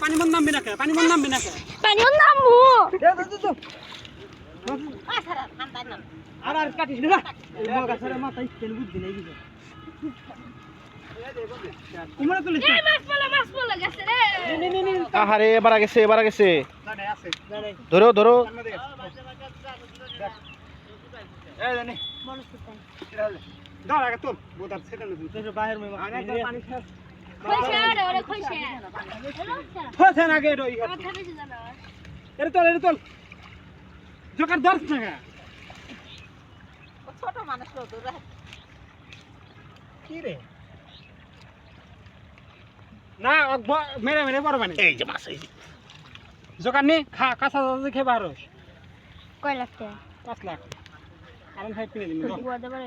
পানি মন নামবি না কে পানি মন নামবি না কে পানি নামু আর আর কাটিস না এই মগা সারা মাথা ইস্তেন বুদ্ধি নাই কিছু কুমড়া তুলিস মাছ পড়লা গেছে রে আহারে এবার গেছে দাঁড়াই আছে দাঁড়াই ধরো ধরো এই জানি বড় সুতাই দাঁড়া আগে তোর বোতার সেটা না তুই বাইরে মে পানি খাস কইছে ওরে কইছে ফসে না গে রই আমার খাবে জানা এর তোল জোকার দর্শ না ছোট মানুষ লোক কি রে না মেরে মেরে বড় বানি এই যে মাছ এই জোকার নি খা কাঁচা দাদা খেয়ে বারোস কয় লাগতে 5 লাখ কারণ খাই কিনে দিন বুয়া দেবার